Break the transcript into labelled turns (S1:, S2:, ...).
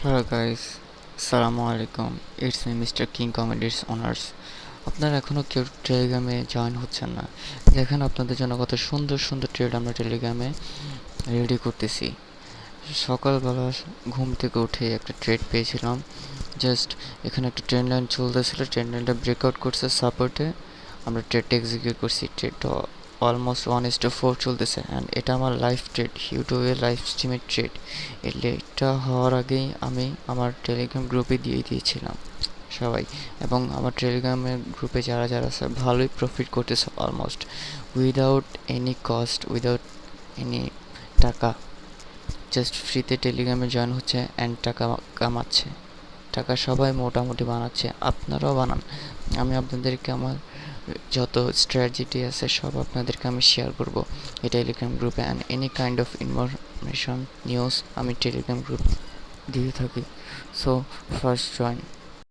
S1: Hello guys, আসসালামু আলাইকুম। It's me mister king comedies honours. আপনারা এখনও কেউ টেলিগ্রামে জয়েন হচ্ছেন না। দেখেন আপনাদের জন্য কত সুন্দর সুন্দর ট্রেড আমরা টেলিগ্রামে রেডি করতেছি। সকালবেলা ঘুম থেকে উঠে একটা ট্রেড পেয়েছিলাম। জাস্ট এখানে একটা ট্রেন লাইন চলতেছিল, ট্রেন লাইনটা ব্রেকআউট করছে সাপোর্টে। আমরা ট্রেডটা এক্সিকিউট করছি। ট্রেডটা অলমোস্ট 1:4 চলতেছে অ্যান্ড এটা আমার লাইভ ট্রেড, ইউটিউবে লাইভ স্ট্রিমের ট্রেড। এটা হওয়ার আগেই আমি আমার টেলিগ্রাম গ্রুপে দিয়ে দিয়েছিলাম সবাই, এবং আমার টেলিগ্রামের গ্রুপে যারা যারা আছে ভালোই প্রফিট করতেছে almost without any cost, without any টাকা। জাস্ট ফ্রিতে টেলিগ্রামে জয়েন হচ্ছে অ্যান্ড টাকা কামাচ্ছে। টাকা সবাই মোটামুটি বানাচ্ছে, আপনারাও বানান। আমি আপনাদেরকে আমার যত স্ট্র্যাটেজি আছে সব আপনাদেরকে আমি শেয়ার করব এই টেলিগ্রাম গ্রুপে। And any kind of information news আমি টেলিগ্রাম গ্রুপ দিয়ে থাকি। So first join.